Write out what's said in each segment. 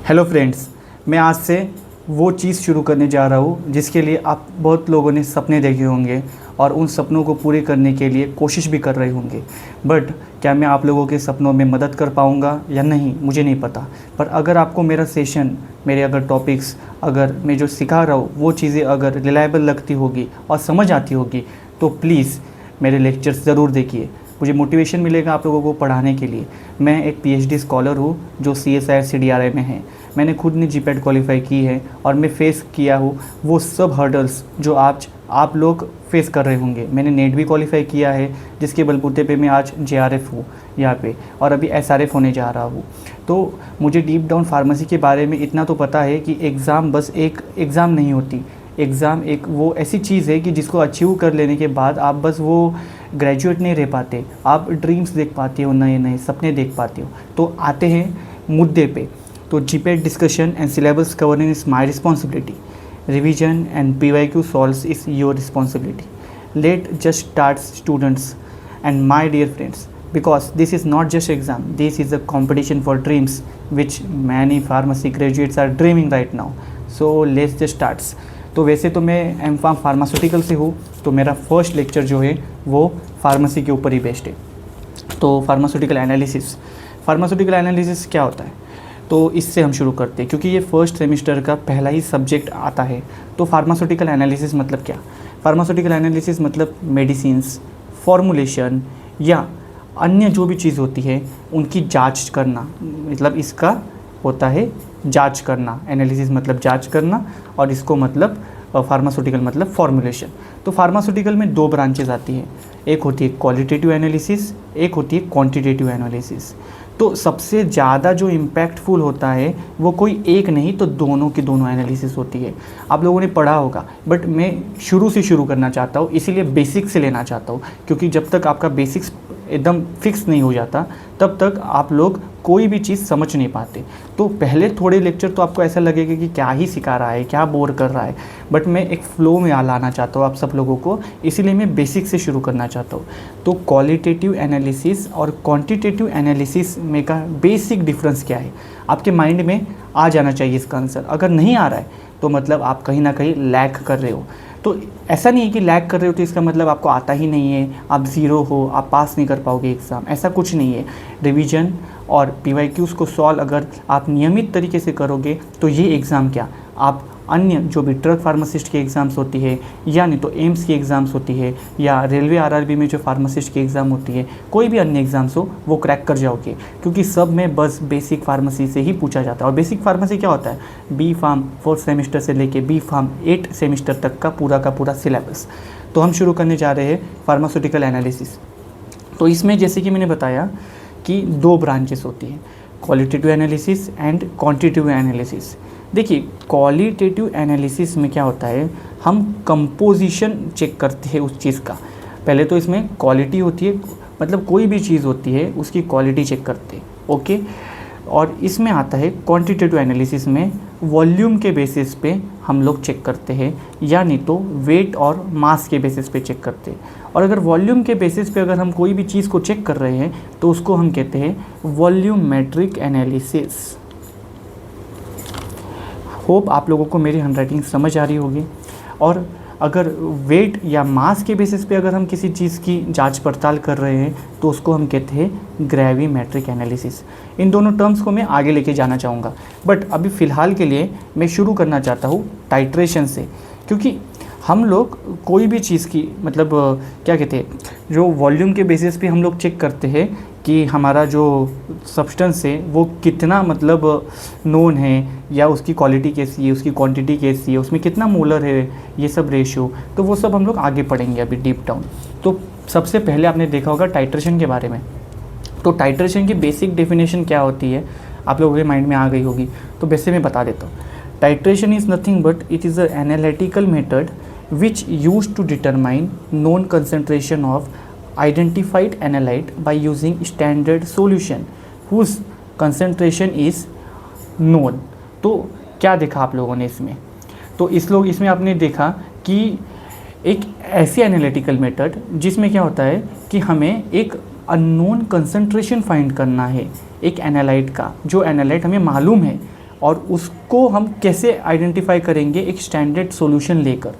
Hello friends, मैं आज से वो चीज़ शुरू करने जा रहा हूँ जिसके लिए आप बहुत लोगों ने सपने देखे होंगे और उन सपनों को पूरे करने के लिए कोशिश भी कर रहे होंगे। बट क्या मैं आप लोगों के सपनों में मदद कर पाऊँगा या नहीं, मुझे नहीं पता। पर अगर आपको मेरा सेशन, मेरे अगर टॉपिक्स, अगर मैं जो सिखा रहा हूँ वो चीज़ें अगर रिलायबल लगती होगी और समझ आती होगी तो प्लीज़ मेरे लेक्चर्स ज़रूर देखिए। मुझे मोटिवेशन मिलेगा आप लोगों को पढ़ाने के लिए। मैं एक पीएचडी स्कॉलर हूँ जो CSIR CDRI में है। मैंने खुद ने GPAT क्वालिफाई की है और मैं फेस किया हूँ वो सब हर्डल्स जो आज आप लोग फेस कर रहे होंगे। मैंने नेट भी क्वालिफाई किया है जिसके बलबूते पे मैं आज JRF हूँ यहाँ पे, और अभी SRF होने जा रहा हूँ। तो मुझे डीप डाउन फार्मेसी के बारे में इतना तो पता है कि एग्ज़ाम बस एक एग्ज़ाम नहीं होती। एग्ज़ाम एक वो ऐसी चीज़ है कि जिसको अचीव कर लेने के बाद आप बस वो ग्रेजुएट नहीं रह पाते, आप ड्रीम्स देख पाते हो, नए नए सपने देख पाते हो। तो आते हैं मुद्दे पे। तो GPAT discussion and syllabus covering is my responsibility, revision and PYQ solves is your responsibility. Let just start students and my dear friends, because this is not just exam, this is a competition for dreams which many pharmacy graduates are dreaming right now. So let's just start. तो वैसे तो मैं M.Pharm pharmaceutical से हूँ, तो मेरा first lecture जो है वो फार्मेसी के ऊपर ही बेस्ड है। तो फार्मास्यूटिकल एनालिसिस क्या होता है, तो इससे हम शुरू करते हैं क्योंकि ये फर्स्ट सेमेस्टर का पहला ही सब्जेक्ट आता है। तो फार्मास्यूटिकल एनालिसिस मतलब क्या? फार्मास्यूटिकल एनालिसिस मतलब मेडिसिन्स, फॉर्मुलेशन या अन्य जो भी चीज़ होती है उनकी जांच करना, मतलब इसका होता है जांच करना। एनालिसिस मतलब जांच करना और इसको मतलब फार्मास्यूटिकल मतलब फॉर्मुलेशन। तो फार्मास्यूटिकल में दो ब्रांचेज आती हैं, एक होती है क्वालिटेटिव एनालिसिस, एक होती है क्वांटिटेटिव एनालिसिस। तो सबसे ज़्यादा जो इम्पैक्टफुल होता है वो कोई एक नहीं तो दोनों की दोनों एनालिसिस होती है। आप लोगों ने पढ़ा होगा, बट मैं शुरू से शुरू करना चाहता हूँ, इसीलिए बेसिक्स से लेना चाहता हूँ, क्योंकि जब तक आपका बेसिक्स एकदम फिक्स नहीं हो जाता तब तक आप लोग कोई भी चीज़ समझ नहीं पाते। तो पहले थोड़े लेक्चर तो आपको ऐसा लगेगा कि क्या ही सिखा रहा है, क्या बोर कर रहा है, बट मैं एक फ़्लो में लाना चाहता हूँ आप सब लोगों को, इसीलिए मैं बेसिक से शुरू करना चाहता हूँ। तो क्वालिटेटिव एनालिसिस और क्वांटिटेटिव एनालिसिस में का बेसिक डिफरेंस क्या है, आपके माइंड में आ जाना चाहिए इसका आंसर। अगर नहीं आ रहा है तो मतलब आप कहीं ना कहीं लैग कर रहे हो। तो ऐसा नहीं है कि लैग कर रहे हो तो इसका मतलब आपको आता ही नहीं है, आप ज़ीरो हो, आप पास नहीं कर पाओगे एग्ज़ाम, ऐसा कुछ नहीं है। रिवीजन और PYQs को सॉल्व अगर आप नियमित तरीके से करोगे तो ये एग्ज़ाम क्या, आप अन्य जो भी ड्रग फार्मासिस्ट की एग्ज़ाम्स होती है या नहीं तो एम्स की एग्ज़ाम्स होती है या रेलवे RRB में जो फार्मासिस्ट की एग्ज़ाम होती है, कोई भी अन्य एग्ज़ाम्स हो वो क्रैक कर जाओगे, क्योंकि सब में बस बेसिक फार्मेसी से ही पूछा जाता है। और बेसिक फार्मेसी क्या होता है? B.Pharm 4th सेमेस्टर से लेके B.Pharm 8 सेमेस्टर तक का पूरा सिलेबस। तो हम शुरू करने जा रहे हैं फार्मास्यूटिकल एनालिसिस। तो इसमें जैसे कि मैंने बताया कि दो ब्रांचेस होती हैं, qualitative analysis and quantitative analysis. देखिए, क्वालिटेटिव एनालिसिस में क्या होता है, हम कंपोजिशन चेक करते हैं उस चीज़ का। पहले तो इसमें क्वालिटी होती है, मतलब कोई भी चीज़ होती है उसकी क्वालिटी चेक करते हैं, ओके। और इसमें आता है क्वांटिटेटिव एनालिसिस में वॉल्यूम के बेसिस पे हम लोग चेक करते हैं, या नहीं तो वेट और मास के बेसिस पे चेक करते हैं। और अगर वॉल्यूम के बेसिस पे अगर हम कोई भी चीज़ को चेक कर रहे हैं तो उसको हम कहते हैं वॉल्यूमेट्रिक एनालिसिस। होप आप लोगों को मेरी हैंडराइटिंग समझ आ रही होगी। और अगर वेट या मास के बेसिस पे अगर हम किसी चीज़ की जांच पड़ताल कर रहे हैं तो उसको हम कहते हैं ग्रेविमेट्रिक एनालिसिस। इन दोनों टर्म्स को मैं आगे लेके जाना चाहूँगा, बट अभी फ़िलहाल के लिए मैं शुरू करना चाहता हूँ टाइट्रेशन से, क्योंकि हम लोग कोई भी चीज़ की मतलब क्या कहते हैं, जो वॉल्यूम के बेसिस पे हम लोग चेक करते हैं कि हमारा जो सब्सटेंस है वो कितना मतलब नोन है, या उसकी क्वालिटी कैसी है, उसकी क्वांटिटी कैसी है, उसमें कितना मोलर है, ये सब रेशियो, तो वो सब हम लोग आगे पढ़ेंगे अभी डीप डाउन। तो सबसे पहले आपने देखा होगा टाइट्रेशन के बारे में। तो टाइट्रेशन की बेसिक डेफिनेशन क्या होती है आप लोगों के माइंड में आ गई होगी, तो वैसे मैं बता देता हूँ। Titration is nothing but it is a analytical method which used to determine known concentration of identified analyte by using standard solution whose concentration is known। तो क्या देखा आप लोगों ने इसमें? तो इसमें आपने देखा कि एक ऐसी एनालिटिकल मेथड जिसमें क्या होता है कि हमें एक अननोन कंसंट्रेशन फाइंड करना है एक एनालाइट का, जो एनालाइट हमें मालूम है और उसको हम कैसे आइडेंटिफाई करेंगे एक स्टैंडर्ड सॉल्यूशन लेकर।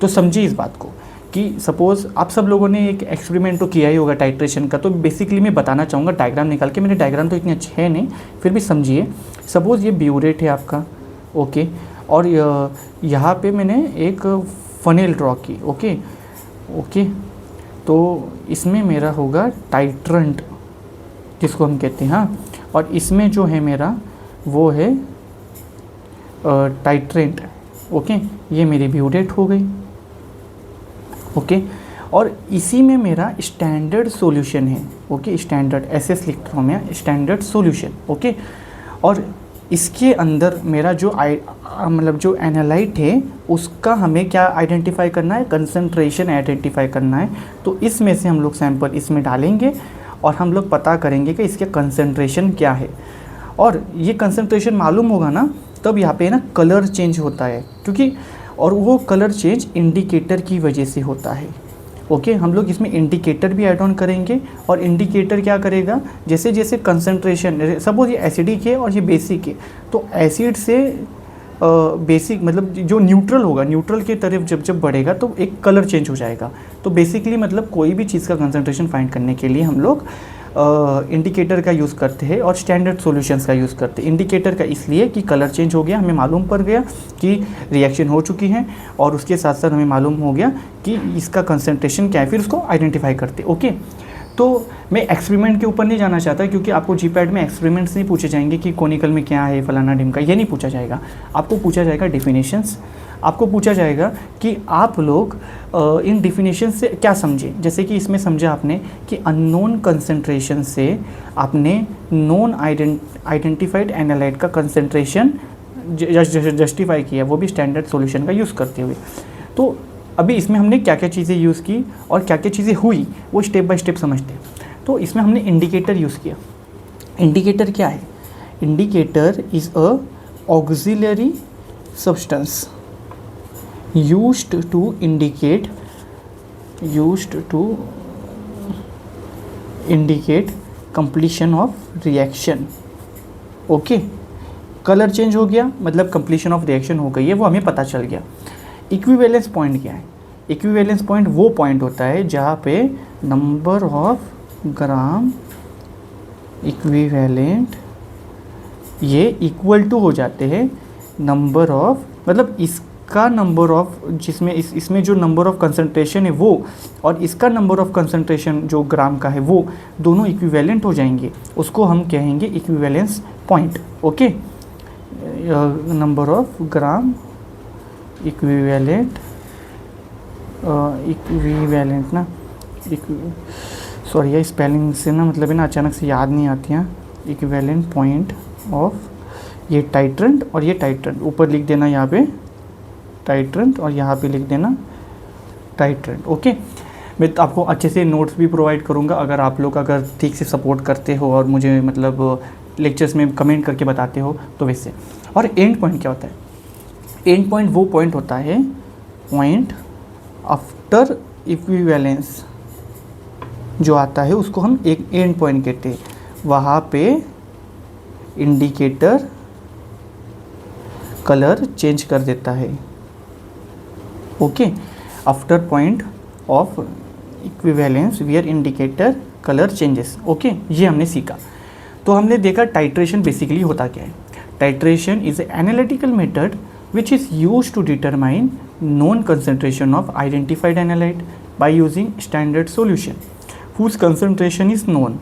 तो समझिए इस बात को कि सपोज़ आप सब लोगों ने एक एक्सपेरिमेंट तो किया ही होगा टाइट्रेशन का, तो बेसिकली मैं बताना चाहूँगा डायग्राम निकाल के। मेरे डायग्राम तो इतने अच्छे हैं नहीं, फिर भी समझिए। सपोज़ ये ब्यूरेट है आपका, ओके, और यहाँ पे मैंने एक फनेल ड्रॉ की, ओके ओके। तो इसमें मेरा होगा टाइट्रेंट, जिसको हम कहते हैं, हाँ, और इसमें जो है मेरा वो है टाइट्रेंट, ओके। ये मेरी ब्यूरेट हो गई, ओके। और इसी में मेरा स्टैंडर्ड सॉल्यूशन है, ओके, स्टैंडर्ड SS लिख रहा हूँ मैं, स्टैंडर्ड सॉल्यूशन, ओके। और इसके अंदर मेरा जो मतलब जो एनालाइट है उसका हमें क्या आइडेंटिफाई करना है, कंसंट्रेशन आइडेंटिफाई करना है। तो इसमें से हम लोग सैंपल इसमें डालेंगे और हम लोग पता करेंगे कि इसके कंसंट्रेशन क्या है। और ये कंसंट्रेशन मालूम होगा ना, तब यहाँ पे ना कलर चेंज होता है, क्योंकि और वो कलर चेंज इंडिकेटर की वजह से होता है, ओके। हम लोग इसमें इंडिकेटर भी ऐड ऑन करेंगे, और इंडिकेटर क्या करेगा, जैसे जैसे कंसंट्रेशन, सपोज ये एसिडिक है और ये बेसिक है, तो एसिड से बेसिक मतलब जो न्यूट्रल होगा, न्यूट्रल की तरफ जब जब बढ़ेगा तो एक कलर चेंज हो जाएगा। तो बेसिकली मतलब कोई भी चीज़ का कंसंट्रेशन फाइंड करने के लिए हम लोग इंडिकेटर का यूज़ करते हैं और स्टैंडर्ड सॉल्यूशंस का यूज़ करते हैं। इंडिकेटर का इसलिए कि कलर चेंज हो गया, हमें मालूम पड़ गया कि रिएक्शन हो चुकी है, और उसके साथ साथ हमें मालूम हो गया कि इसका कंसंट्रेशन क्या है, फिर उसको आइडेंटिफाई करते, ओके। तो मैं एक्सपेरिमेंट के ऊपर नहीं जाना चाहता, क्योंकि आपको जीपैट में एक्सपेरिमेंट्स नहीं पूछे जाएंगे कि कोनिकल में क्या है, फलाना ढिमका, ये नहीं पूछा जाएगा। आपको पूछा जाएगा डेफिनेशंस, आपको पूछा जाएगा कि आप लोग इन डिफिनेशन से क्या समझे। जैसे कि इसमें समझा आपने कि अननोन कंसंट्रेशन से आपने नॉन आइडेंटिफाइड एनालाइट का कंसंट्रेशन जस्टिफाई किया, वो भी स्टैंडर्ड सॉल्यूशन का यूज़ करते हुए। तो अभी इसमें हमने क्या क्या चीज़ें यूज़ की और क्या क्या चीज़ें हुई, वो स्टेप बाय स्टेप समझते हैं। तो इसमें हमने इंडिकेटर यूज़ किया। इंडिकेटर क्या है? Indicator is a auxiliary substance used to indicate completion of reaction, okay. Colour change हो गया मतलब कंप्लीशन ऑफ रिएक्शन हो गई है, वो हमें पता चल गया। इक्विवेलेंस पॉइंट क्या है? इक्विवेलेंस पॉइंट वो पॉइंट होता है जहाँ पे नंबर ऑफ ग्राम इक्विवेलेंट ये इक्वल टू हो जाते हैं नंबर ऑफ, मतलब इसका नंबर ऑफ, जिसमें इसमें जो नंबर ऑफ कंसंट्रेशन है वो, और इसका नंबर ऑफ कंसंट्रेशन जो ग्राम का है वो दोनों इक्विवेलेंट हो जाएंगे, उसको हम कहेंगे equivalence point, okay. Number of gram equivalent ना, सॉरी यार स्पेलिंग से ना मतलब है ना अचानक से याद नहीं आती हैं। इक्विवेलेंट पॉइंट ऑफ ये टाइट्रेंट और ये टाइट्रेंट, ऊपर लिख देना यहाँ पे टाइट्रेंट और यहाँ पे लिख देना टाइट्रेंट, ओके। मैं आपको अच्छे से नोट्स भी प्रोवाइड करूँगा अगर आप लोग अगर ठीक से सपोर्ट करते हो और मुझे मतलब लेक्चर्स में कमेंट करके बताते हो तो वैसे। और एंड पॉइंट क्या होता है? एंड पॉइंट वो पॉइंट होता है पॉइंट आफ्टर इक्विवेलेंस जो आता है उसको हम एक एंड पॉइंट कहते हैं। वहाँ पे इंडिकेटर कलर चेंज कर देता है, okay. After point of equivalence where indicator colour changes, okay. ये हमने सीखा। तो हमने देखा टाइट्रेशन बेसिकली होता क्या है। Titration is a analytical method which is use to determine known concentration of identified analyte by using standard solution whose concentration is known।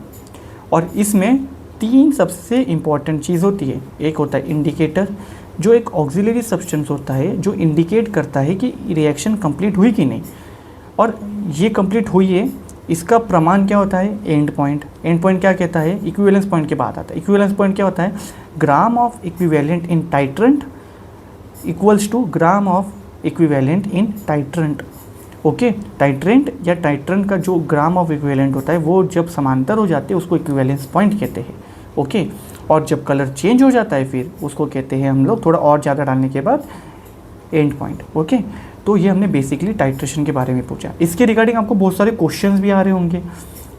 और इसमें तीन सबसे इम्पॉर्टेंट चीज़ होती है। एक होता है इंडिकेटर, जो एक ऑक्सिलरी सब्सटेंस होता है जो इंडिकेट करता है कि रिएक्शन कंप्लीट हुई कि नहीं, और ये कंप्लीट हुई है इसका प्रमाण क्या होता है? And point. एंड पॉइंट क्या कहता है? इक्विवेलेंस पॉइंट के बाद आता है। इक्विवेलेंस पॉइंट क्या होता है? Gram of equivalent in titrant equals to gram of equivalent in titrant, okay. Titrant या टाइट्रेंट का जो ग्राम ऑफ इक्विवेलेंट होता है वो जब समांतर हो जाते हैं उसको इक्विवेलेंस पॉइंट कहते हैं, ओके। और जब कलर चेंज हो जाता है फिर उसको कहते हैं हम लोग थोड़ा और ज़्यादा डालने के बाद एंड पॉइंट, ओके। तो ये हमने बेसिकली टाइट्रेशन के बारे में पूछा। इसके रिगार्डिंग आपको बहुत सारे क्वेश्चंस भी आ रहे होंगे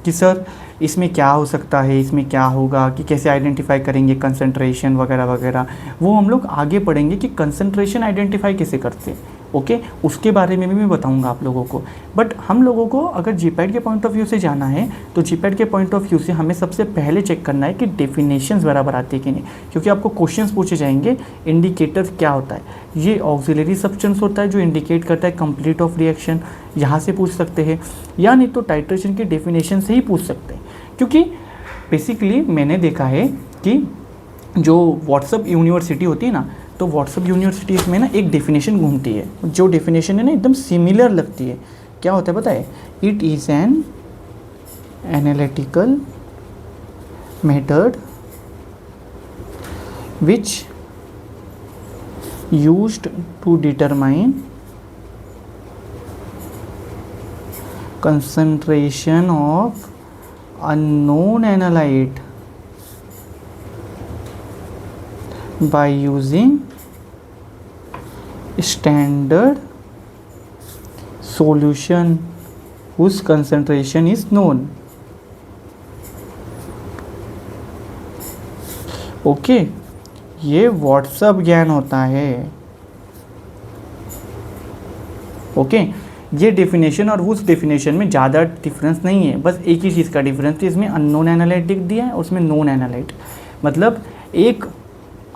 कि सर इसमें क्या हो सकता है, इसमें क्या होगा, कि कैसे आइडेंटिफाई करेंगे कंसंट्रेशन वगैरह वगैरह, वो हम लोग आगे पढ़ेंगे कि कंसंट्रेशन आइडेंटिफाई कैसे करते हैं। ओके, उसके बारे में भी मैं बताऊंगा आप लोगों को। बट हम लोगों को अगर जीपैट के पॉइंट ऑफ व्यू से जाना है तो जीपैट के पॉइंट ऑफ व्यू से हमें सबसे पहले चेक करना है कि डेफिनेशंस बराबर आती है कि नहीं, क्योंकि आपको क्वेश्चंस पूछे जाएंगे इंडिकेटर क्या होता है। ये ऑक्सिलरी सब्सटेंस होता है जो इंडिकेट करता है कंप्लीट ऑफ रिएक्शन, यहाँ से पूछ सकते हैं, या नहीं तो टाइट्रेशन की डेफिनेशन से ही पूछ सकते हैं। क्योंकि बेसिकली मैंने देखा है कि जो व्हाट्सअप यूनिवर्सिटी होती है ना, तो व्हाट्सअप यूनिवर्सिटीज़ में ना एक डेफिनेशन घूमती है, जो डेफिनेशन है ना एकदम सिमिलर लगती है। क्या होता है पता है? It is an analytical method which used to determine concentration of unknown analyte by using standard solution whose concentration is known. Okay, ये व्हाट्सअप ज्ञान होता है। ओके, ये डेफिनेशन और उस डेफिनेशन में ज़्यादा डिफरेंस नहीं है, बस एक ही चीज़ का डिफरेंस है। इसमें अननोन एनालाइट लिख दिया है, उसमें नोन एनालाइट। मतलब एक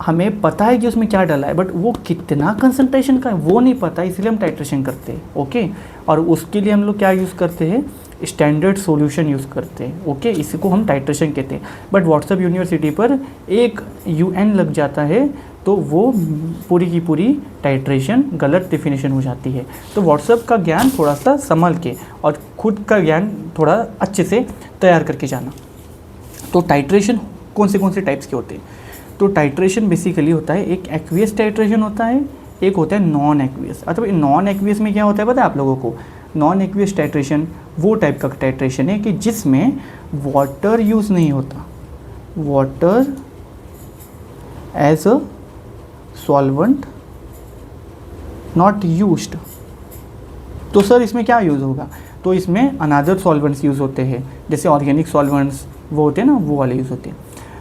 हमें पता है कि उसमें क्या डाला है, बट वो कितना कंसंट्रेशन का है वो नहीं पता, इसलिए हम टाइट्रेशन करते हैं। ओके, और उसके लिए हम लोग क्या यूज़ करते हैं? स्टैंडर्ड सॉल्यूशन यूज़ करते हैं। ओके, इसको हम टाइट्रेशन कहते हैं। बट व्हाट्सएप यूनिवर्सिटी पर एक UN लग जाता है तो वो पूरी की पूरी टाइट्रेशन गलत डेफिनेशन हो जाती है। तो व्हाट्सएप का ज्ञान थोड़ा सा संभल के और खुद का ज्ञान थोड़ा अच्छे से तैयार करके जाना। तो टाइट्रेशन कौन से टाइप्स के होते हैं? तो टाइट्रेशन बेसिकली होता है, एक एक्वियस टाइट्रेशन होता है, एक होता है नॉन एक्वियस। अथवा नॉन एक्वियस में क्या होता है पता है आप लोगों को? नॉन एक्वियस टाइट्रेशन वो टाइप का टाइट्रेशन है कि जिसमें वाटर यूज़ नहीं होता, water as a solvent not used. तो सर इसमें क्या यूज़ होगा? तो इसमें अनदर सॉल्वेंट्स यूज़ होते हैं, जैसे ऑर्गेनिक सॉल्वेंट्स वो होते हैं ना, वो वाले यूज़ होते हैं।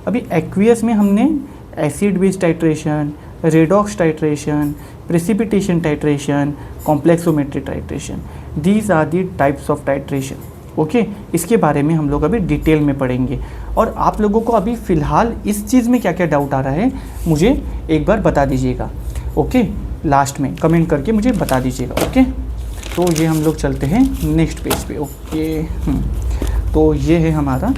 अभी एक्वियस में हमने acid base titration, redox titration, precipitation titration, complexometry titration, these are the types of titration. Okay, इसके बारे में हम लोग अभी डिटेल में पढ़ेंगे। और आप लोगों को अभी फ़िलहाल इस चीज़ में क्या क्या डाउट आ रहा है मुझे एक बार बता दीजिएगा। ओके, लास्ट में कमेंट करके मुझे बता दीजिएगा। ओके, तो ये हम लोग चलते हैं नेक्स्ट पेज पे। ओके, तो ये है हमारा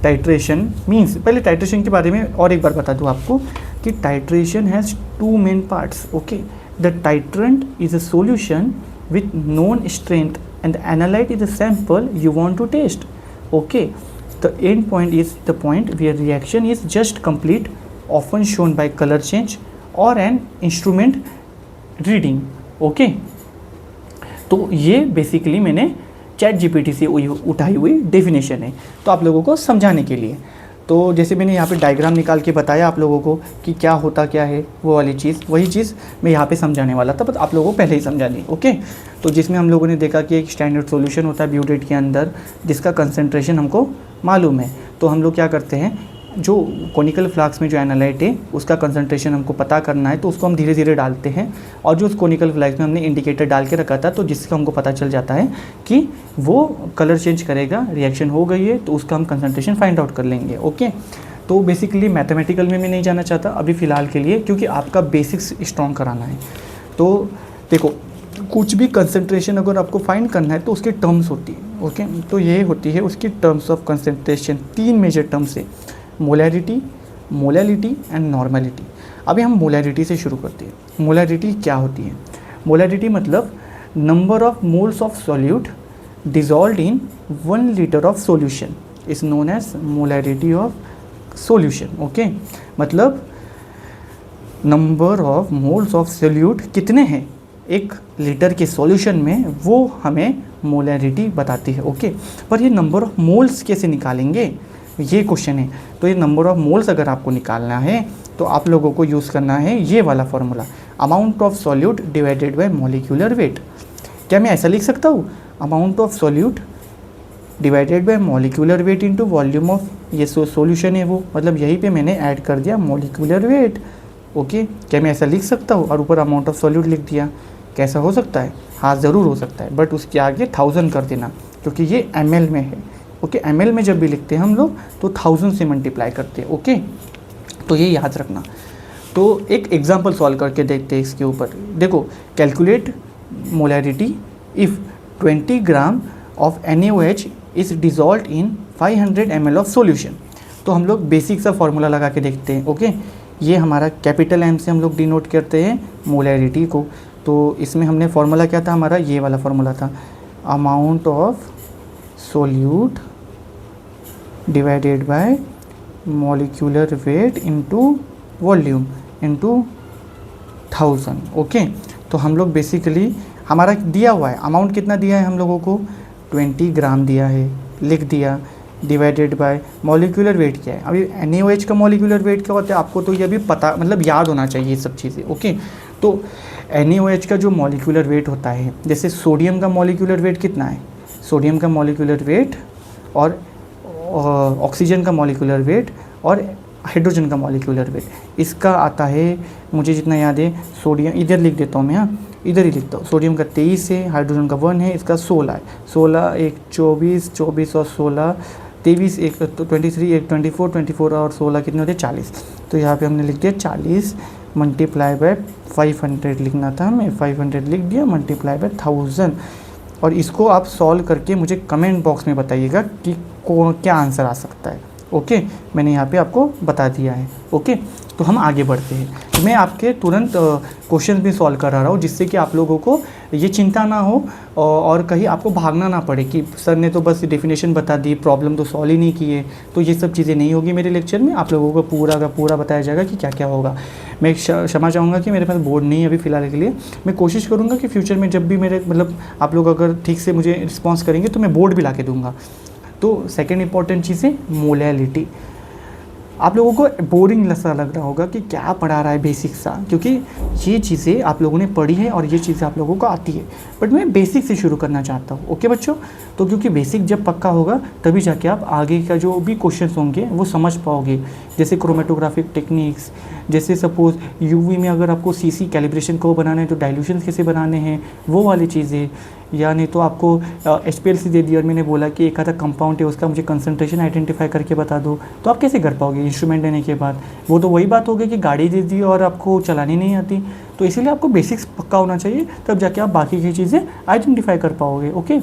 टाइट्रेशन मीन्स। पहले टाइट्रेशन के बारे में और एक बार बता दूँ आपको कि titration has two main parts. Okay, the titrant is a solution with known strength and the analyte is the sample you want to test. Okay, the end point is the point where reaction is just complete, often shown by color change or an instrument reading. Okay, तो ये basically मैंने chat GPT से उठाई हुई definition है, तो आप लोगों को समझाने के लिए। तो जैसे मैंने यहाँ पे डायग्राम निकाल के बताया आप लोगों को कि क्या होता क्या है, वो वाली चीज़ वही चीज़ मैं यहाँ पे समझाने वाला था, बट आप लोगों को पहले ही समझा दी। ओके, तो जिसमें हम लोगों ने देखा कि एक स्टैंडर्ड सॉल्यूशन होता है ब्यूटेट के अंदर, जिसका कंसंट्रेशन हमको मालूम है। तो हम लोग क्या करते हैं, जो कोनिकल फ्लास्क में जो एनालाइट है उसका कंसंट्रेशन हमको पता करना है, तो उसको हम धीरे धीरे डालते हैं। और जो उस कोनिकल फ्लास्क में हमने इंडिकेटर डाल के रखा था, तो जिसका हमको पता चल जाता है कि वो कलर चेंज करेगा, रिएक्शन हो गई है, तो उसका हम कंसंट्रेशन फाइंड आउट कर लेंगे। ओके, तो बेसिकली मैथमेटिकल में मैं नहीं जाना चाहता अभी फ़िलहाल के लिए, क्योंकि आपका बेसिक्स स्ट्रॉन्ग कराना है। तो देखो, कुछ भी कंसंट्रेशन अगर आपको फाइंड करना है तो उसकी टर्म्स होती है। ओके, तो ये होती है उसकी terms of concentration. 3 major terms है, मोलैरिटी, मोलैलिटी एंड नॉर्मैलिटी। अभी हम मोलैरिटी से शुरू करते हैं। मोलैरिटी क्या होती है? मोलैरिटी मतलब number of moles of solute dissolved in 1 litre of solution is known as molarity of solution. Okay, मतलब number of moles of solute कितने हैं 1 लीटर के सॉल्यूशन में, वो हमें मोलैरिटी बताती है। ओके, पर ये नंबर ऑफ मोल्स कैसे निकालेंगे, ये क्वेश्चन है। तो ये नंबर ऑफ मोल्स अगर आपको निकालना है तो आप लोगों को यूज़ करना है ये वाला formula, amount of solute divided bye molecular weight. क्या मैं ऐसा लिख सकता हूँ, amount of solute divided bye molecular weight into volume of, ये सॉल्यूशन है वो, मतलब यहीं पे मैंने ऐड कर दिया मॉलिक्यूलर वेट। ओके, क्या मैं ऐसा लिख सकता हूँ और ऊपर अमाउंट ऑफ सॉल्यूट लिख दिया? कैसा हो सकता है? हाँ ज़रूर हो सकता है, बट उसके आगे 1000 कर देना, क्योंकि ये ml में है। ओके, ml में जब भी लिखते हैं हम लोग तो 1000 से मल्टीप्लाई करते हैं। ओके, तो ये याद रखना। तो एक एग्जांपल सॉल्व करके देखते हैं इसके ऊपर। देखो, calculate molarity if 20 gram of NaOH is dissolve in 500 ml of solution. तो हम लोग बेसिक सा फॉर्मूला लगा के देखते हैं। ओके, ये हमारा कैपिटल M से हम लोग डिनोट करते हैं मोलैरिटी को। तो इसमें हमने फार्मूला क्या था हमारा? ये वाला फार्मूला था, amount of solute divided by molecular weight into volume into 1000। Okay, तो हम लोग बेसिकली हमारा दिया हुआ है अमाउंट कितना दिया है हम लोगों को? 20 ग्राम दिया है, लिख दिया, डिवाइडेड बाय मॉलिक्यूलर वेट क्या है? अभी NaOH का मॉलिक्यूलर वेट क्या होता है आपको तो ये भी पता, मतलब याद होना चाहिए ये सब चीज़ें। ओके, तो NaOH का जो मॉलिक्यूलर वेट होता है, जैसे सोडियम का मॉलिक्यूलर वेट कितना है? सोडियम का मॉलिक्यूलर वेट और ऑक्सीजन का मॉलिक्यूलर वेट और हाइड्रोजन का मॉलिक्यूलर वेट, इसका आता है, मुझे जितना याद है, सोडियम इधर लिख देता हूँ मैं, हाँ इधर ही लिखता हूँ। सोडियम का 23 है, हाइड्रोजन का 1 है, इसका 16 है। 16 एक 24, 24 और 16 23, एक 23, एक 24, 24 और 16 कितने होते हैं? 40। तो यहाँ पे हमने लिख दिया 40 मल्टीप्लाई बाय 500 लिखना था हमें, 500 लिख दिया मल्टीप्लाई बाय 1000। और इसको आप सॉल्व करके मुझे कमेंट बॉक्स में बताइएगा कि क्या आंसर आ सकता है। ओके, मैंने यहाँ पे आपको बता दिया है। ओके, तो हम आगे बढ़ते हैं। मैं आपके तुरंत क्वेश्चन भी सॉल्व करा रहा हूँ, जिससे कि आप लोगों को ये चिंता ना हो और कहीं आपको भागना ना पड़े कि सर ने तो बस डेफिनेशन बता दी, प्रॉब्लम तो सॉल्व ही नहीं की है। तो ये सब चीज़ें नहीं होगी मेरे लेक्चर में, आप लोगों को पूरा का पूरा बताया जाएगा कि क्या क्या होगा। मैं क्षमा चाहूँगा कि मेरे पास बोर्ड नहीं है अभी फ़िलहाल के लिए। मैं कोशिश करूँगा कि फ्यूचर में जब भी मेरे मतलब आप लोग अगर ठीक से मुझे रिस्पॉन्स करेंगे तो मैं बोर्ड भी ला के दूँगा। तो सेकेंड इंपॉर्टेंट चीज़ है मोलैलिटी। आप लोगों को बोरिंग सा लग रहा होगा कि क्या पढ़ा रहा है बेसिक सा, क्योंकि ये चीज़ें आप लोगों ने पढ़ी है और ये चीज़ें आप लोगों को आती है, बट मैं बेसिक से शुरू करना चाहता हूँ। ओके बच्चों, तो क्योंकि बेसिक जब पक्का होगा तभी जाके आप आगे का जो भी क्वेश्चंस होंगे वो समझ पाओगे। जैसे क्रोमेटोग्राफिक टेक्निक्स, जैसे सपोज यूवी में अगर आपको सीसी कैलिब्रेशन को बनाना है तो डाइल्यूशन कैसे बनाने हैं वो वाली चीज़ें, या नहीं तो आपको HPLC दे दिया और मैंने बोला कि एक आधा कंपाउंड है उसका मुझे कंसंट्रेशन आइडेंटिफाई करके बता दो, तो आप कैसे कर पाओगे इंस्ट्रूमेंट देने के बाद? वो तो वही बात होगी कि गाड़ी दे दी और आपको चलानी नहीं आती। तो इसीलिए आपको बेसिक्स पक्का होना चाहिए, तब जाके आप बाकी की चीज़ें आइडेंटिफाई कर पाओगे। ओके,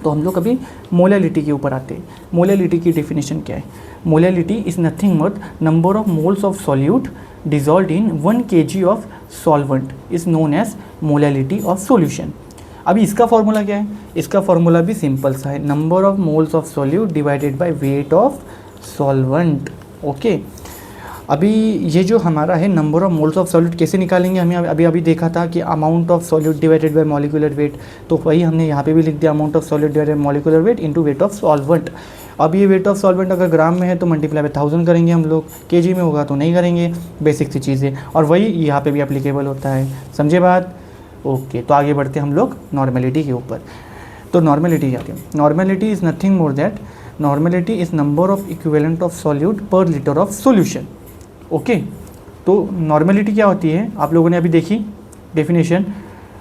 तो हम लोग अभी मोलैलिटी के ऊपर आते हैं। मोलैलिटी की डेफिनेशन क्या है? Molality is nothing but number of moles of solute dissolve in 1 kg of solvent is known as molality of solution. अभी इसका फॉर्मूला क्या है? इसका फॉर्मूला भी सिंपल सा है, number of moles of solute divided by weight of solvent. Okay, अभी ये जो हमारा है number of moles of solute कैसे निकालेंगे, हमें अभी देखा था कि amount of solute divided bye molecular weight, तो वही हमने यहाँ पे भी लिख दिया, amount of solute divided bye molecular weight into weight of solvent. अब ये वेट ऑफ सॉल्वेंट अगर ग्राम में है तो मल्टीप्लाई बाय 1000 करेंगे हम लोग, केजी में होगा तो नहीं करेंगे, बेसिक सी चीज़ें, और वही यहाँ पे भी एप्लीकेबल होता है। समझे बात? ओके, तो आगे बढ़ते हम लोग नॉर्मेलिटी के ऊपर। तो नॉर्मेलिटी क्या है? Normality is nothing more that, normality is number of equivalent of solute पर लीटर ऑफ सॉल्यूशन। ओके, तो नॉर्मेलिटी क्या होती है आप लोगों ने अभी देखी डेफिनेशन,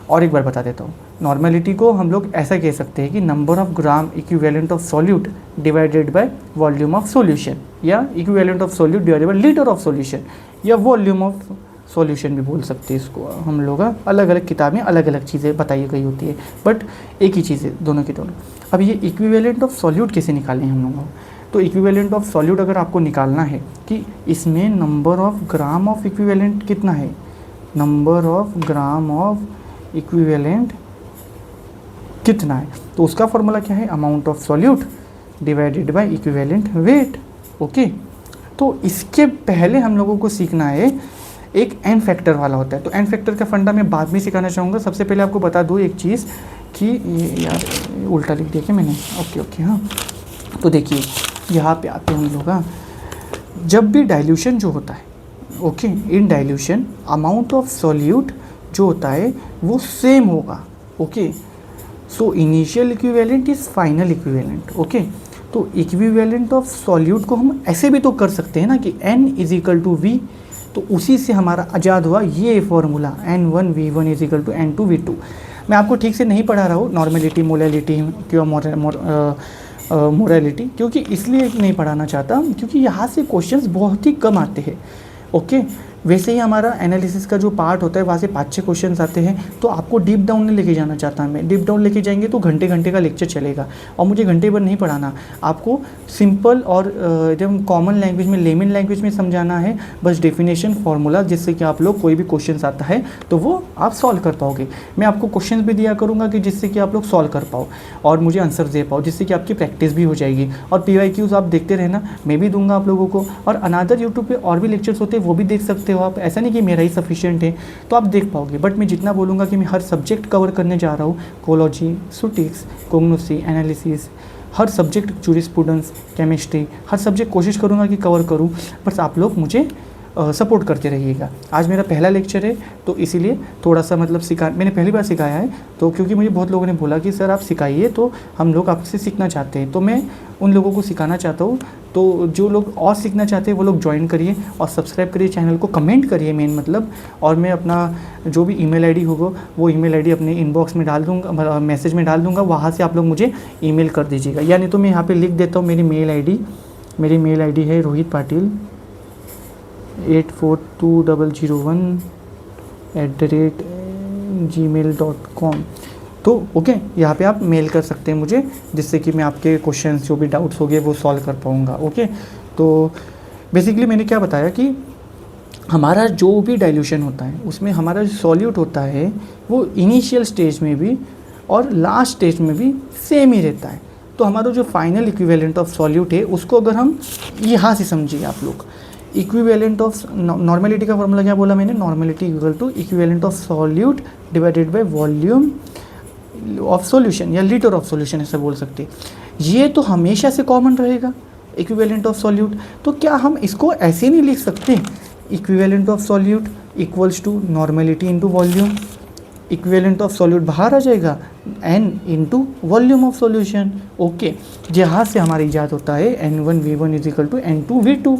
और एक बार बता देता हूँ। नॉर्मेलिटी को हम लोग ऐसा कह सकते हैं कि number of gram equivalent of solute divided by volume of solution, या equivalent of solute divided by litre of solution, या वॉल्यूम ऑफ सॉल्यूशन भी बोल सकते हैं इसको हम लोग। अलग अलग किताबें अलग अलग चीज़ें बताई गई होती है, बट एक ही चीज़ है दोनों की दोनों। अब ये इक्विवेलेंट ऑफ सॉल्यूट कैसे निकालें हम लोगों को? तो इक्विवेलेंट ऑफ सॉल्यूट अगर आपको निकालना है कि इसमें number of gram of equivalent कितना है, number of gram of equivalent कितना है, तो उसका फॉर्मूला क्या है? Amount of solute divided by equivalent weight. Okay, तो इसके पहले हम लोगों को सीखना है एक एन फैक्टर वाला होता है। तो एन फैक्टर का फंडा मैं बाद में सिखाना चाहूँगा। सबसे पहले आपको बता दूँ एक चीज़ कि ये यार उल्टा लिख दिया क्या मैंने? ओके, हाँ, तो देखिए यहाँ पे आते हैं हम लोग। हाँ, जब भी डाइल्यूशन जो होता है, okay, in dilution amount of solute जो होता है वो सेम होगा। Okay, so initial equivalent is final equivalent. Okay, तो इक्विवेलेंट ऑफ सॉल्यूट को हम ऐसे भी तो कर सकते हैं ना कि n is equal to V, तो उसी से हमारा आज़ाद हुआ ये formula N1V1 is equal to N2V2। मैं आपको ठीक से नहीं पढ़ा रहा हूँ नॉर्मेलिटी, मोलैलिटी क्यों मोरालिटी, क्योंकि इसलिए नहीं पढ़ाना चाहता क्योंकि यहाँ से क्वेश्चंस बहुत ही कम आते हैं। ओके, वैसे ही हमारा एनालिसिस का जो पार्ट होता है वहाँ से 5-6 क्वेश्चंस आते हैं, तो आपको डीप डाउन नहीं लेके जाना चाहता मैं। डीप डाउन लेके जाएंगे तो घंटे घंटे का लेक्चर चलेगा, और मुझे घंटे भर नहीं पढ़ाना, आपको सिंपल और एकदम कॉमन लैंग्वेज में, लेमन लैंग्वेज में समझाना है, बस डेफिनेशन फार्मूला, जिससे कि आप लोग कोई भी क्वेश्चन आता है तो वो आप सॉल्व कर पाओगे। मैं आपको क्वेश्चन भी दिया करूँगा कि जिससे कि आप लोग सॉल्व कर पाओ और मुझे आंसर दे पाओ, जिससे कि आपकी प्रैक्टिस भी हो जाएगी। और PYQs आप देखते रहना, मैं भी दूंगा आप लोगों को, और अनादर यूट्यूब पे और भी लेक्चर्स होते हैं वो भी देख सकते हो आप। ऐसा नहीं कि मेरा ही सफिशिएंट है, तो आप देख पाओगे। बट मैं जितना बोलूँगा कि मैं हर सब्जेक्ट कवर करने जा रहा हूँ, कोलॉजी, सुटिक्स, कोग्नोसी, एनालिसिस, हर सब्जेक्ट, जूरिस्प्रूडेंस, केमिस्ट्री, हर सब्जेक्ट कोशिश करूँगा कि कवर करूँ। बस आप लोग मुझे सपोर्ट करते रहिएगा। आज मेरा पहला लेक्चर है तो इसीलिए थोड़ा सा मतलब मैंने पहली बार सिखाया है, तो क्योंकि मुझे बहुत लोगों ने बोला कि सर आप सिखाइए, तो हम लोग आपसे सीखना चाहते हैं, तो मैं उन लोगों को सिखाना चाहता हूँ। तो जो लोग और सीखना चाहते हैं वो लोग ज्वाइन करिए और सब्सक्राइब करिए चैनल को, कमेंट करिए मेन मतलब। और मैं अपना जो भी ईमेल आईडी होगा वो ईमेल आईडी अपने इनबॉक्स में डाल दूँगा, मैसेज में डाल दूँगा, वहाँ से आप लोग मुझे ईमेल कर दीजिएगा। या नहीं तो मैं यहाँ पे लिख देता हूँ मेरी मेल आईडी है रोहित पाटिल 842001@gmail.com। तो ओके, यहाँ पे आप मेल कर सकते हैं मुझे, जिससे कि मैं आपके क्वेश्चंस जो भी डाउट्स हो गए वो सॉल्व कर पाऊँगा। ओके, तो बेसिकली मैंने क्या बताया कि हमारा जो भी डाइल्यूशन होता है उसमें हमारा जो सॉल्यूट होता है वो इनिशियल स्टेज में भी और लास्ट स्टेज में भी सेम ही रहता है। तो हमारा जो फाइनल इक्विवेलेंट ऑफ सॉल्यूट है उसको अगर हम यहाँ से समझिए आप लोग, इक्विवेलेंट ऑफ नॉर्मेलिटी का फॉर्मूला क्या बोला मैंने, normality equal to equivalent of solute divided by volume of solution, या लीटर ऑफ सॉल्यूशन ऐसा बोल सकते हैं। ये तो हमेशा से कॉमन रहेगा इक्विवेलेंट ऑफ सॉल्यूट। तो क्या हम इसको ऐसे नहीं लिख सकते, equivalent of solute equals to normality into volume, equivalent of solute बाहर आ जाएगा n into volume of solution. Okay, यहाँ से हमारा इजाद होता है N1V1 is equal to N2V2।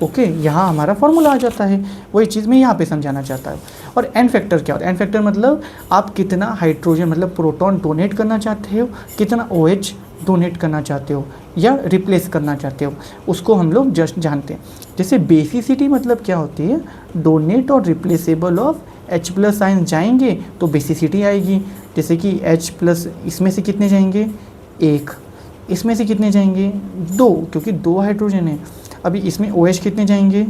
Okay, यहाँ हमारा फॉर्मूला आ जाता है। वही चीज़ मैं यहाँ पे समझाना चाहता हूँ। और एन फैक्टर क्या होता है, एन फैक्टर मतलब आप कितना हाइड्रोजन मतलब प्रोटॉन डोनेट करना चाहते हो, कितना OH डोनेट करना चाहते हो या रिप्लेस करना चाहते हो, उसको हम लोग जस्ट जानते हैं। जैसे बेसिसिटी मतलब क्या होती है, डोनेट और replaceable of H plus ion जाएंगे तो बेसिसिटी आएगी। जैसे कि H प्लस इसमें से कितने जाएंगे, 1, इसमें से कितने जाएंगे, 2, क्योंकि 2 हाइड्रोजन है। अभी इसमें OH कितने जाएंगे,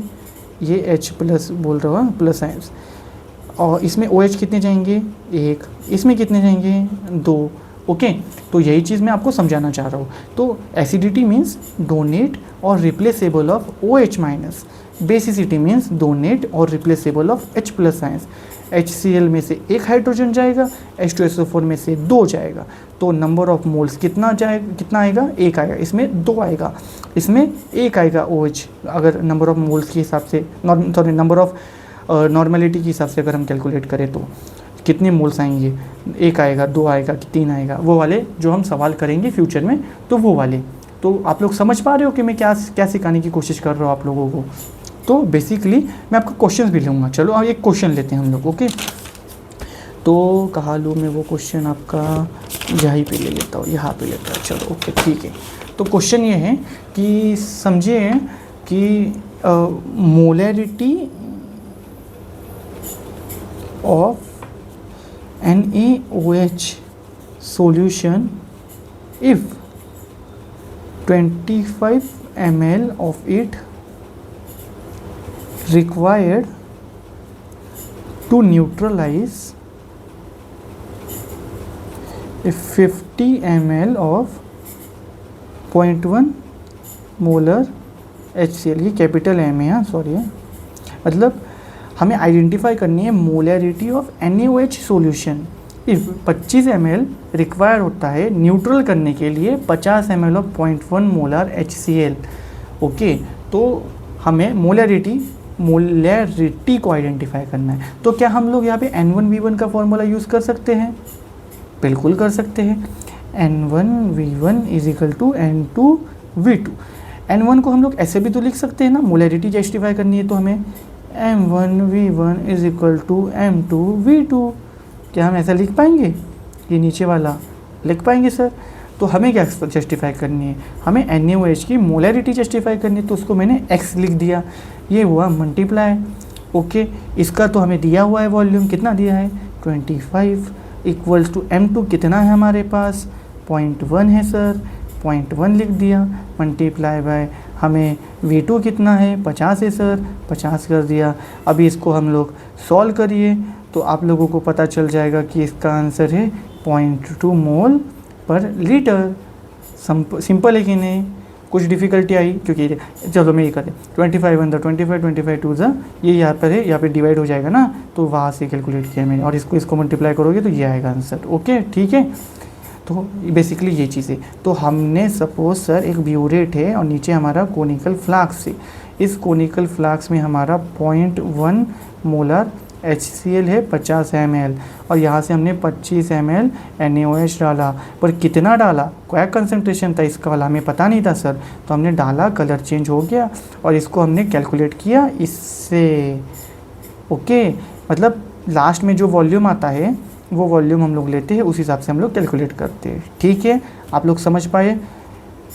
ये H प्लस बोल रहा हूँ प्लस आयंस, और इसमें OH कितने जाएंगे, 1, इसमें कितने जाएंगे, 2। ओके, तो यही चीज़ मैं आपको समझाना चाह रहा हूँ। तो एसिडिटी मीन्स डोनेट और replaceable of OH minus, basicity means donate और replaceable of H plus ions. HCl में से 1 हाइड्रोजन जाएगा, H2SO4 में से 2 जाएगा, तो नंबर ऑफ मोल्स कितना आएगा, 1 आएगा, इसमें 2 आएगा, इसमें 1 आएगा OH। अगर नंबर ऑफ मोल्स के हिसाब से नंबर ऑफ नॉर्मेलिटी के हिसाब से अगर हम कैलकुलेट करें तो कितने मोल्स आएंगे, 1 आएगा, 2 आएगा कि 3 आएगा, वो वाले जो हम सवाल करेंगे फ्यूचर में, तो वो वाले। तो आप लोग समझ पा रहे हो कि मैं क्या सिखाने की कोशिश कर रहा हूँ आप लोगों को। तो बेसिकली मैं आपको क्वेश्चन भी लूँगा। चलो अब एक क्वेश्चन लेते हैं हम लोग। ओके, तो कहाँ लूँ मैं वो क्वेश्चन, आपका यहीं पे ले लेता हूँ, यहाँ पे लेता हूँ। चलो ओके ठीक है। तो क्वेश्चन ये है कि समझिए कि molarity of NaOH solution if 25 ml of it required to neutralize a 50 ml of 0.1 molar HCl। ये कैपिटल M है, सॉरी है, मतलब हमें आइडेंटिफाई करनी है molarity of NaOH solution if 25 ml require होता है न्यूट्रल करने के लिए 50 ml of 0.1 molar HCl। Okay, तो हमें मोलैरिटी को आइडेंटिफाई करना है। तो क्या हम लोग यहाँ पे N1V1 का फॉर्मूला यूज़ कर सकते हैं, बिल्कुल कर सकते हैं। N1V1 is equal to N2V2। N1 को हम लोग ऐसे भी तो लिख सकते हैं ना, मोलैरिटी जस्टिफाई करनी है तो हमें M1V1 is equal to M2V2। क्या हम ऐसा लिख पाएंगे? ये नीचे वाला लिख पाएंगे सर? तो हमें क्या जस्टिफाई करनी है? हमें NaOH की मोलैरिटी जस्टिफाई करनी है, तो उसको मैंने X लिख दिया, ये हुआ मल्टीप्लाई। ओके, इसका तो हमें दिया हुआ है वॉल्यूम, कितना दिया है 25 इक्वल्स टू M2 कितना है हमारे पास 0.1 है सर, 0.1 लिख दिया, मल्टीप्लाई बाय हमें V2 कितना है 50 है सर, 50 कर दिया। अभी इसको हम लोग सॉल्व करिए तो आप लोगों को पता चल जाएगा कि इसका आंसर है 0.2 मोल पर लीटर। सिंपल है कि नहीं? कुछ डिफ़िकल्टी आई? क्योंकि चलो मैं ये करें 25 1 25 2 ये यहाँ पर है, यहाँ पे डिवाइड हो जाएगा ना, तो वहाँ से कैलकुलेट किया मैंने, और इसको मल्टीप्लाई करोगे तो ये आएगा आंसर। ओके ठीक है, तो बेसिकली ये चीज़ है। तो हमने सपोज सर एक ब्यूरेट है और नीचे हमारा कोनिकल फ्लास्क है, इस कोनिकल फ्लास्क में हमारा 0.1 मोलर HCl है 50 ml, और यहाँ से हमने 25 ml NaOH डाला, पर कितना डाला, क्या कंसंट्रेशन था इसका वाला हमें पता नहीं था सर, तो हमने डाला, कलर चेंज हो गया और इसको हमने कैलकुलेट किया इससे। ओके, मतलब लास्ट में जो वॉल्यूम आता है वो वॉल्यूम हम लोग लेते हैं, उस हिसाब से हम लोग कैलकुलेट करते हैं। ठीक है, आप लोग समझ पाए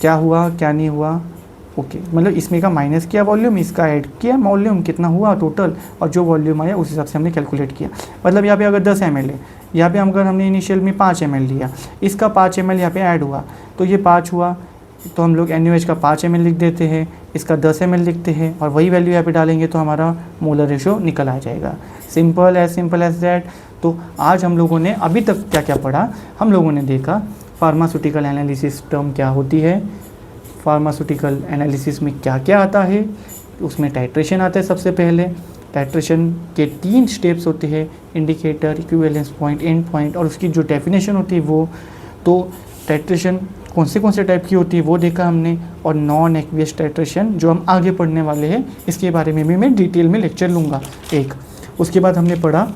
क्या हुआ क्या नहीं हुआ? ओके, मतलब इसमें का माइनस किया वॉल्यूम, इसका ऐड किया वॉल्यूम, कितना हुआ टोटल, और जो वॉल्यूम आया उस हिसाब से हमने कैलकुलेट किया। मतलब यहाँ पे अगर 10 ml है, यहाँ पे अगर हमने इनिशियल में 5 ml लिया, इसका 5 ml यहाँ पे ऐड हुआ तो ये 5 हुआ, तो हम लोग NaOH का 5 ml लिख देते हैं, इसका 10 ml लिखते हैं और वही वैल्यू यहाँ पे डालेंगे तो हमारा मोलर रेशो निकल आ जाएगा। Simple as that. तो आज हम लोगों ने अभी तक क्या क्या पढ़ा? हम लोगों ने देखा फार्मास्यूटिकल एनालिसिस टर्म क्या होती है, फार्मास्यूटिकल एनालिसिस में क्या क्या आता है, उसमें टाइट्रेशन आता है सबसे पहले। टाइट्रेशन के 3 स्टेप्स होते हैं, indicator, equivalence point, and point, और उसकी जो डेफिनेशन होती है वो। तो टाइट्रेशन कौन से टाइप की होती है वो देखा हमने, और नॉन एक्वियस टाइट्रेशन जो हम आगे पढ़ने वाले हैं इसके बारे में भी मैं डिटेल में लेक्चर लूँगा एक। उसके बाद हमने पढ़ा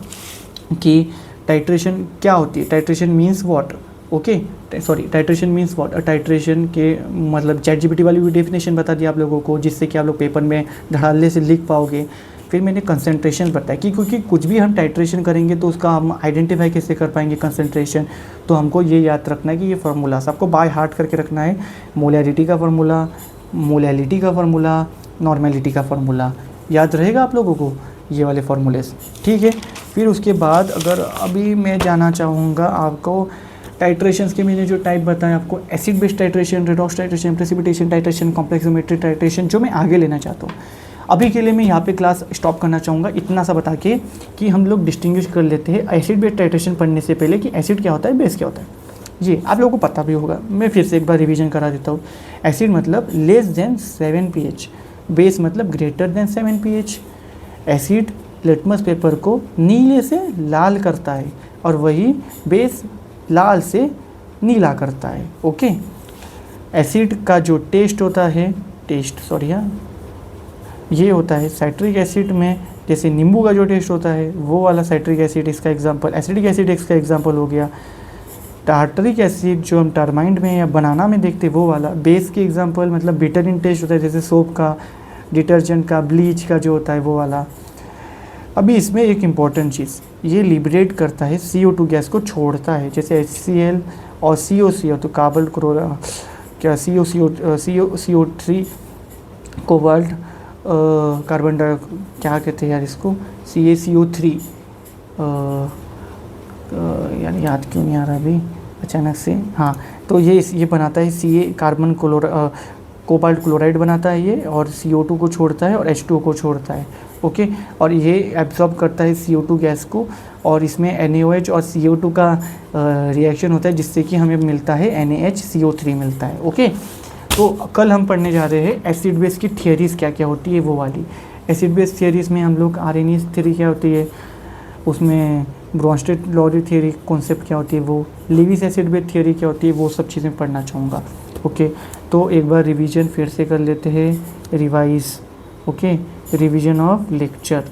कि टाइट्रेशन क्या होती है, titration means what. Okay sorry, titration means what. Titration के मतलब ChatGPT वाली भी डेफिनेशन बता दी आप लोगों को, जिससे कि आप लोग पेपर में धड़ाल्ले से लिख पाओगे। फिर मैंने कंसंट्रेशन बताया कि क्योंकि कुछ भी हम टाइट्रेशन करेंगे तो उसका हम आइडेंटिफाई कैसे कर पाएंगे कंसंट्रेशन, तो हमको ये याद रखना है कि ये फार्मूलास आपको बाय हार्ट करके रखना है। मोलैरिटी का फार्मूला, मोलैलिटी का फार्मूला, नॉर्मेलिटी का फार्मूला, याद रहेगा आप लोगों को ये वाले फार्मूलेस। ठीक है, फिर उसके बाद अगर अभी मैं जाना चाहूँगा आपको टाइट्रेशंस के मैंने जो टाइप बताया आपको, acid based titration, redox titration, precipitation titration, complexometry titration, जो मैं आगे लेना चाहता हूँ। अभी के लिए मैं यहाँ पे क्लास स्टॉप करना चाहूँगा, इतना सा बता के कि हम लोग डिस्टिंग्विश कर लेते हैं एसिड बेस्ड टाइट्रेशन पढ़ने से पहले कि एसिड क्या होता है, बेस क्या होता है। जी आप लोगों को पता भी होगा, मैं फिर से एक बार रिवीजन करा देता हूँ। एसिड मतलब लेस देन 7 pH, बेस मतलब greater than 7 pH। Acid litmus paper को नीले से लाल करता है और वही बेस लाल से नीला करता है। ओके, एसिड का जो टेस्ट होता है, ये होता है साइट्रिक एसिड में, जैसे नींबू का जो टेस्ट होता है वो वाला साइट्रिक एसिड इसका एग्जांपल, एसिडिक एसिड इसका एग्जांपल हो गया। टार्टरिक एसिड जो हम टर्माइंड में या बनाना में देखते हैं वो वाला। बेस के एग्जांपल मतलब बिटर इन टेस्ट होता है, जैसे सोप का, डिटर्जेंट का, ब्लीच का जो होता है वो वाला। अभी इसमें एक इम्पॉर्टेंट चीज़, ये लिबरेट करता है, CO2 गैस को छोड़ता है, जैसे HCl और COCO, तो कार्बन क्या CO3 कोबाल्ट कार्बन क्या कहते हैं यार इसको, CaCO3 यार याद क्यों नहीं आ रहा अभी अचानक से। हाँ, तो ये बनाता है कार्बन कोबाल्ट क्लोराइड बनाता है ये, और CO2 को छोड़ता है और H2O को छोड़ता है। ओके, और ये एब्जॉर्ब करता है CO2 गैस को, और इसमें NaOH और CO2 का रिएक्शन होता है जिससे कि हमें मिलता है NaHCO3 मिलता है। ओके, तो कल हम पढ़ने जा रहे हैं एसिड बेस की थियरीज़ क्या क्या होती है वो वाली। एसिड बेस थियरीज़ में हम लोग आर्हेनियस थ्योरी क्या होती है, उसमें ब्रोंस्टेड-लॉरी थ्योरी कॉन्सेप्ट क्या होती है, वो लेविस एसिड बेस थ्योरी क्या होती है, वो सब चीज़ें पढ़ना चाहूँगा। ओके, तो एक बार रिवीजन फिर से कर लेते हैं, revise. Okay, revision of lecture.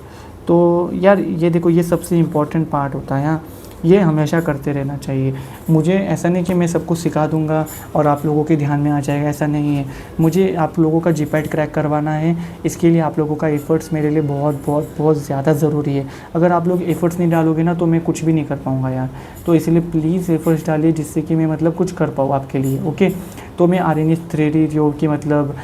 तो यार ये देखो, ये सबसे इम्पॉर्टेंट पार्ट होता है। हाँ, ये हमेशा करते रहना चाहिए। मुझे ऐसा नहीं कि मैं सब कुछ सिखा दूंगा और आप लोगों के ध्यान में आ जाएगा, ऐसा नहीं है। मुझे आप लोगों का जीपैट क्रैक करवाना है, इसके लिए आप लोगों का एफ़र्ट्स मेरे लिए बहुत बहुत बहुत ज़्यादा ज़रूरी है। अगर आप लोग एफ़र्ट्स नहीं डालोगे ना तो मैं कुछ भी नहीं कर पाऊँगा यार। तो इसलिए प्लीज़ एफ़र्ट्स डालिए जिससे कि मैं मतलब कुछ कर पाऊँ आपके लिए, ओके। तो मैं RNA थ्योरी जो कि मतलब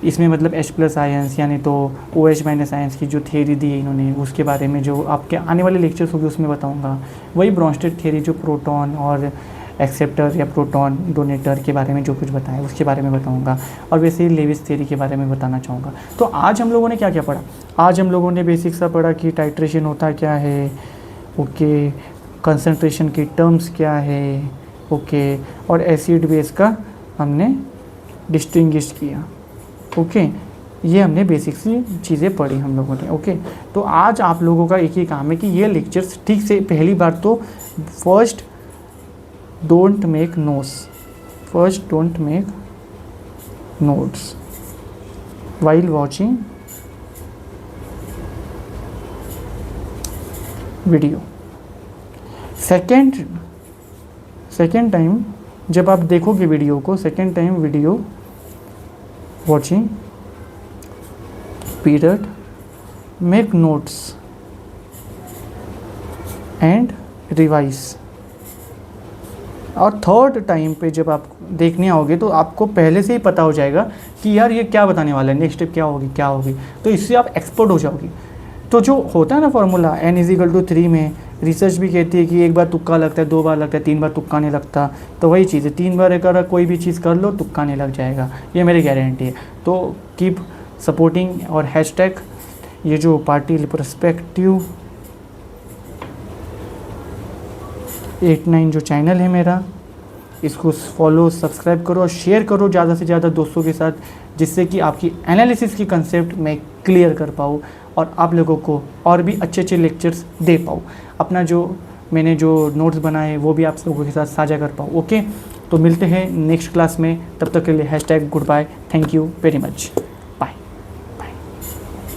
इसमें मतलब H+ आयंस यानी तो OH- आयंस की जो थ्योरी दी है इन्होंने, उसके बारे में जो आपके आने वाले लेक्चर्स होंगे उसमें बताऊंगा। वही ब्रोंस्टेड थ्योरी जो प्रोटॉन और एक्सेप्टर या प्रोटॉन डोनेटर के बारे में जो कुछ बताया उसके बारे में बताऊंगा, और वैसे ही लेविस थ्योरी के बारे में बताना चाहूँगा। तो आज हम लोगों ने क्या क्या पढ़ा? आज हम लोगों ने बेसिक सा पढ़ा कि टाइट्रेशन होता क्या है, ओके, कंसंट्रेशन की टर्म्स क्या है, ओके, और एसिड बेस का हमने डिस्टिंग्विश किया, ओके। ये हमने बेसिक सी चीज़ें पढ़ी हम लोगों ने, ओके। तो आज आप लोगों का एक ही काम है कि ये लेक्चर्स ठीक से, पहली बार तो first don't make notes while watching video. Second time जब आप देखोगे वीडियो को, second time video watching period, make notes and revise। और थर्ड टाइम पे जब आप देखने आओगे तो आपको पहले से ही पता हो जाएगा कि यार ये क्या बताने वाला है, नेक्स्ट स्टेप क्या होगी, तो इससे आप एक्सपर्ट हो जाओगे। तो जो होता है ना फॉर्मूला n=3 में, रिसर्च भी कहती है कि एक बार तुक्का लगता है, 2 बार लगता है, 3 बार तुक्का नहीं लगता। तो वही चीज़ है, 3 बार अगर कोई भी चीज़ कर लो तुक्का नहीं लग जाएगा, ये मेरी गारंटी है। तो कीप सपोर्टिंग और हैशटैग ये जो पार्टी पर्सपेक्टिव 89 जो चैनल है मेरा, इसको फॉलो सब्सक्राइब करो और शेयर करो ज़्यादा से ज़्यादा दोस्तों के साथ, जिससे कि आपकी एनालिसिस की कंसेप्ट मैं क्लियर कर पाऊँ और आप लोगों को और भी अच्छे अच्छे लेक्चर्स दे पाऊँ। अपना जो मैंने जो नोट्स बनाए वो भी आप लोगों के साथ साझा कर पाऊँ, ओके। तो मिलते हैं नेक्स्ट क्लास में, तब तक के लिए hashtag goodbye, thank you very much.